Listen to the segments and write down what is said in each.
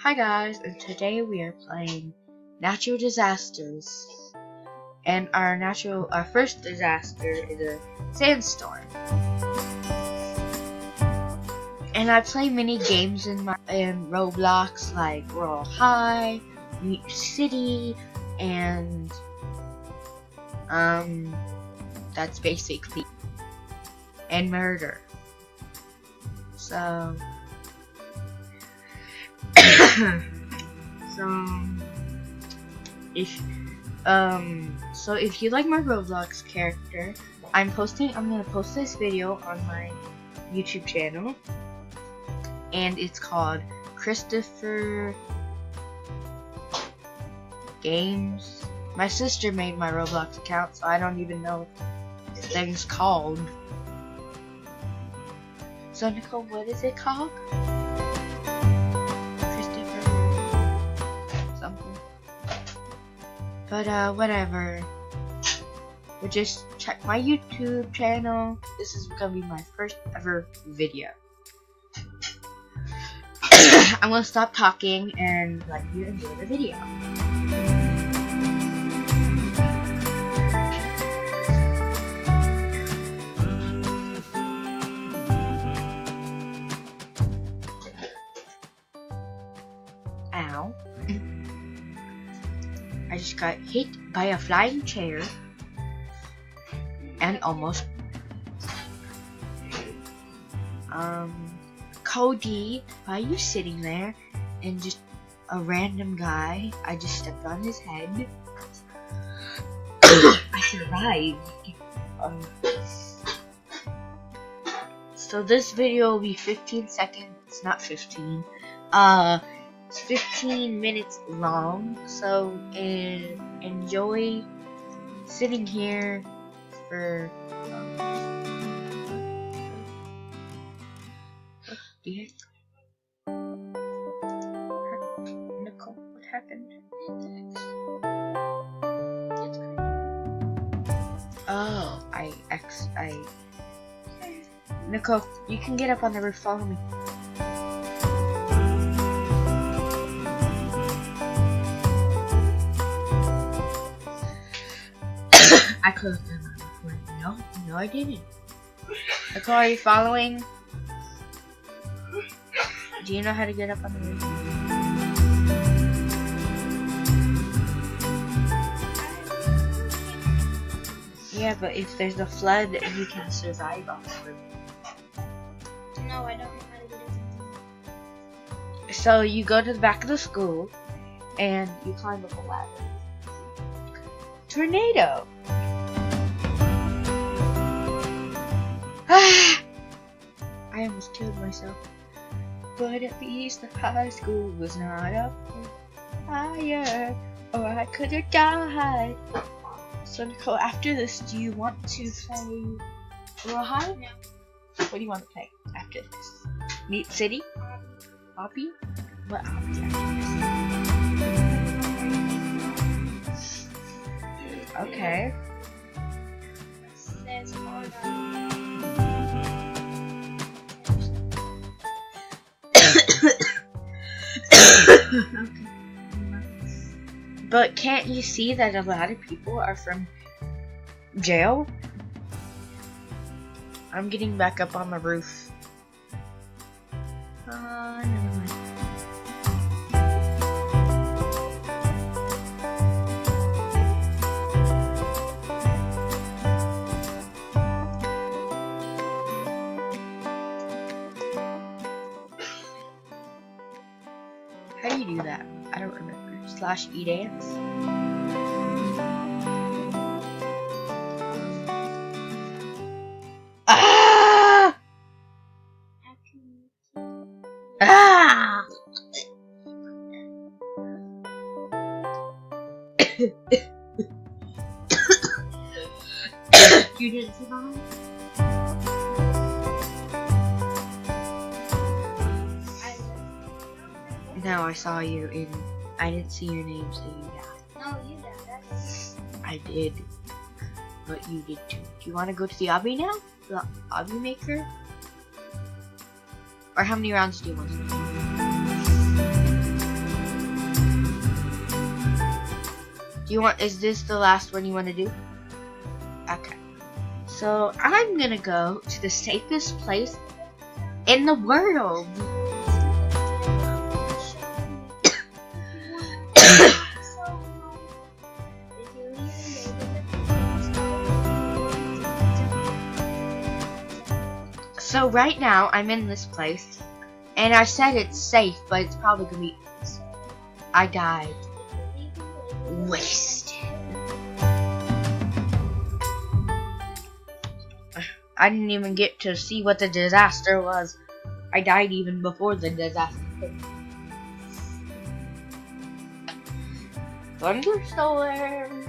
Hi guys, and today we are playing natural disasters. And our first disaster is a sandstorm. And I play many games in Roblox like Royal High, Meat City, and that's basically and murder. So if you like my Roblox character, I'm gonna post this video on my YouTube channel, and it's called Christopher Games. My sister made my Roblox account, so I don't even know what this thing's called. So Nicole, what is it called? But whatever. But just check my YouTube channel. This is gonna be my first ever video. I'm gonna stop talking and let you enjoy the video. Ow. I just got hit by a flying chair and almost Cody, why are you sitting there? And just a random guy, I just stepped on his head. I survived. So this video will be 15 seconds, not 15. It's 15 minutes long, so enjoy sitting here for Nicole, what happened? Oh, Nicole, you can get up on the roof, follow me. I could have done that before. No, I didn't. Nicole, are you following? Do you know how to get up on the roof? Yeah, but if there's a flood, you can survive on the roof. No, I don't know how to get up. So you go to the back of the school, and you climb up a ladder. Tornado! I almost killed myself. But at least the high school was not up higher, or I could have died. So Nicole, after this, do you want to play Royal High? No. What do you want to play after this? Meat City? Obby? What obby's after this? Okay. But can't you see that a lot of people are from jail? I'm getting back up on the roof. Never mind. How do you do that? I don't remember. /E dance. Ah! Ah! You didn't survive? No, I saw you in. I didn't see your name, so you died. No, you died. That's I did, but you did too. Do you want to go to the obby now? The obby maker? Or how many rounds do you want to do? Is this the last one you want to do? Okay. So I'm gonna go to the safest place in the world. So right now I'm in this place, and I said it's safe, but it's probably gonna be. I died. Wasted. I didn't even get to see what the disaster was. I died even before the disaster hit. Thunderstorm.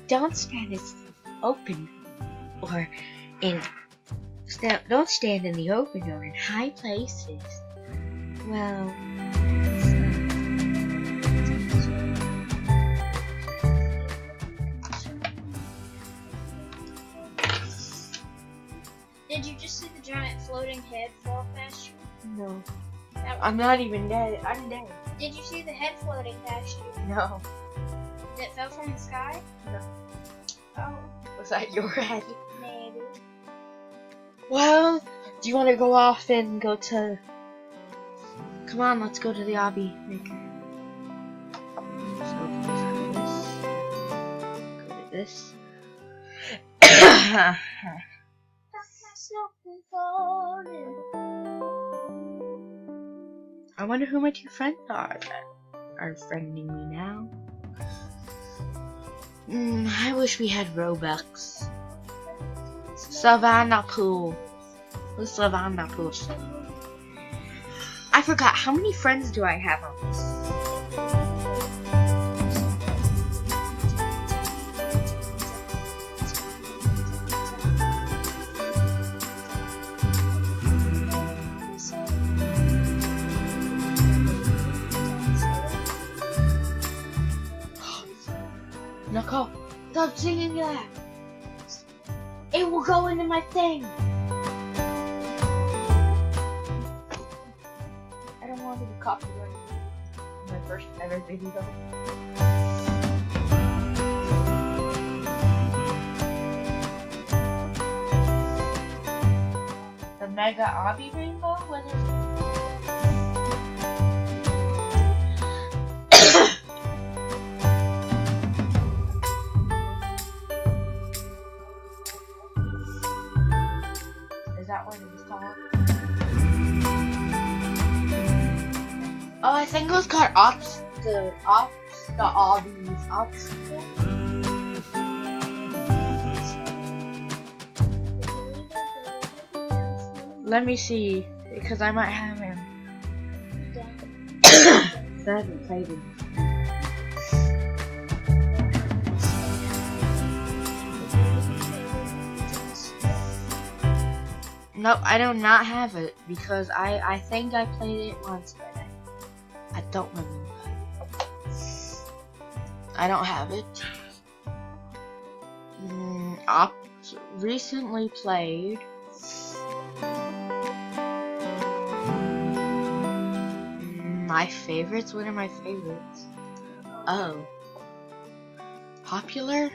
Don't stand in open or in. Don't stand in the open or in high places. Well. Did you just see the giant floating head fall past you? No. I'm not even dead. I'm dead. Did you see the head floating past you? No. That fell from the sky? No. Oh. Was that your head? Maybe. Well, do you want to go off and go to... Come on, let's go to the obby maker. So, go to this. I wonder who my two friends are that are friending me now. I wish we had Robux. Savannah Pool. Who's Savannah Pool? I forgot, how many friends do I have on this? Nicole, stop singing that. It will go into my thing. I don't want to be copyrighted. My first ever video. The Mega Obby Rainbow? What is it? Is that what it was called? Oh, I think it was called the Obbies. Let me see, because I might have him. I haven't played him. Nope, I do not have it because I think I played it once, but I don't remember. I don't have it. Recently played. My favorites? What are my favorites? Oh. Popular?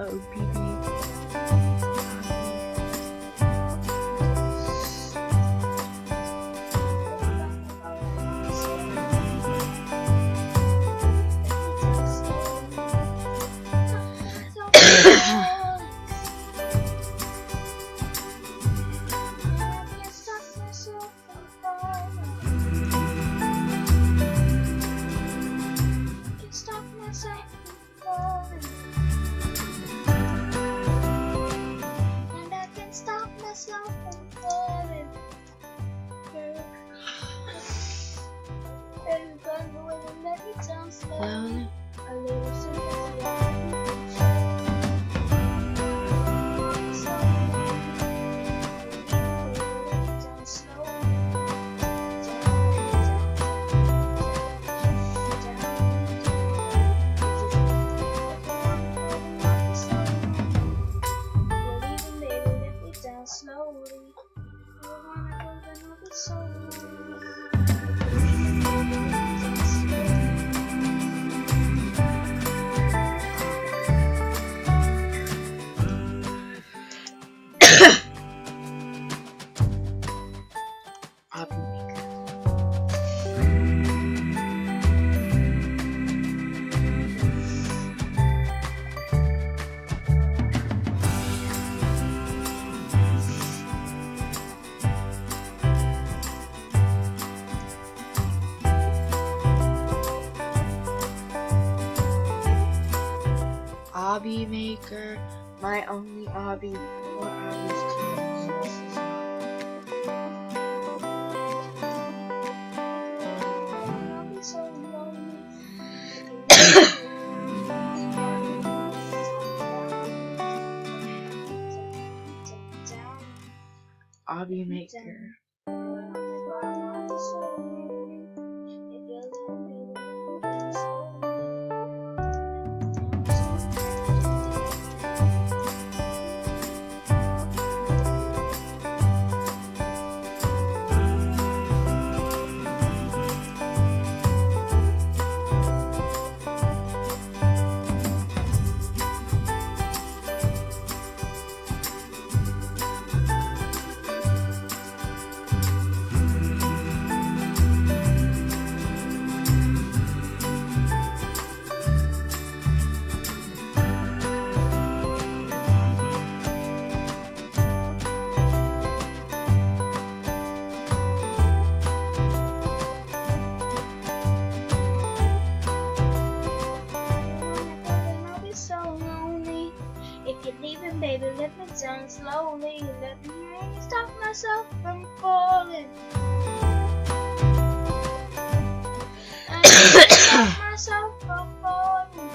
Oh, people. obby maker, my only obby before I was killed. I'll be so lonely. Obby maker. If you're leaving, baby, let me down slowly. Let me stop myself from falling. I can't stop myself from falling.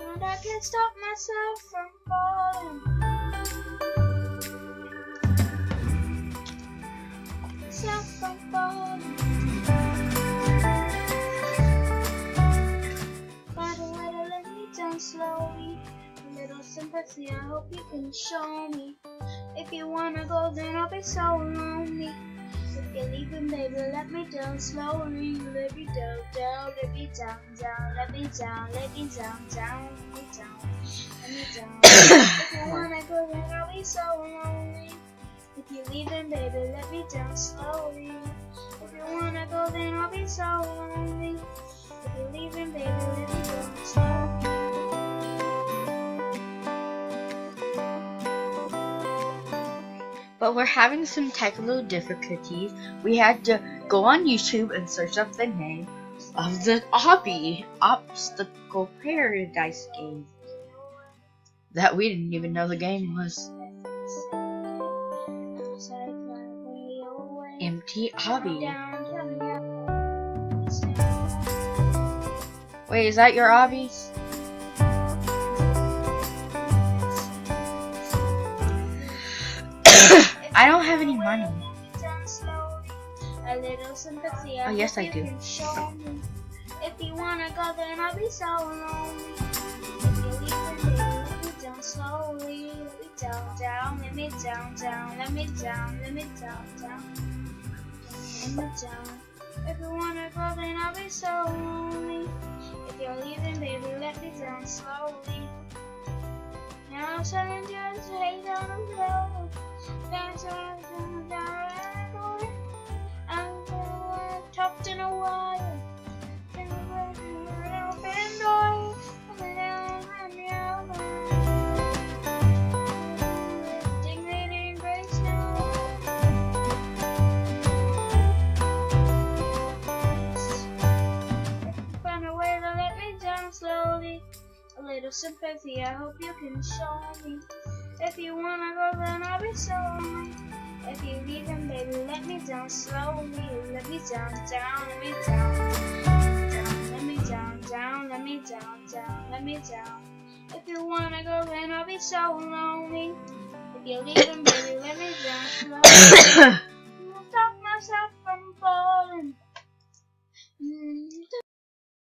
And I can't stop myself from falling. Myself from falling. Slowly, a little sympathy, I hope you can show me. If you wanna go, then I'll be so lonely. If you're leaving, baby, let me down slowly. Let me down, down, let me down, down, let me down, let me down, down, let me down, let me down. If you wanna go, then I'll be so lonely. If you're leaving, baby, let me down slowly. If you wanna go, then I'll be so lonely. If you're leaving, baby, let me down slowly. But we're having some technical difficulties. We had to go on YouTube and search up the name of the obby obstacle paradise game that we didn't even know the game was. Empty obby. Wait, is that your obby? I don't have any money. A little sympathy. Oh, yes, I do. If you wanna go, then I'll be so lonely. If you leave, then let me down slowly. Let me down, down, let me down, down, let me down, let me down, down, let me down. If you wanna go, then I'll be so lonely. If you're leaving, baby, let me down slowly. Now I'm trying to just lay down the road. That's all I'm down. I'm tucked in a wire. And I'm open door. I'm down, dignity and grace now. Find a way to let me down slowly. A little sympathy, I hope you can show me. If you wanna go, then I'll be so lonely. If you leave him, baby, let me down slowly. Let me down, down, let me down, down, let me down, down, let me down, down, let me down. If you wanna go, then I'll be so lonely. If you leave him, baby, let me down slowly. I'll stop myself from falling.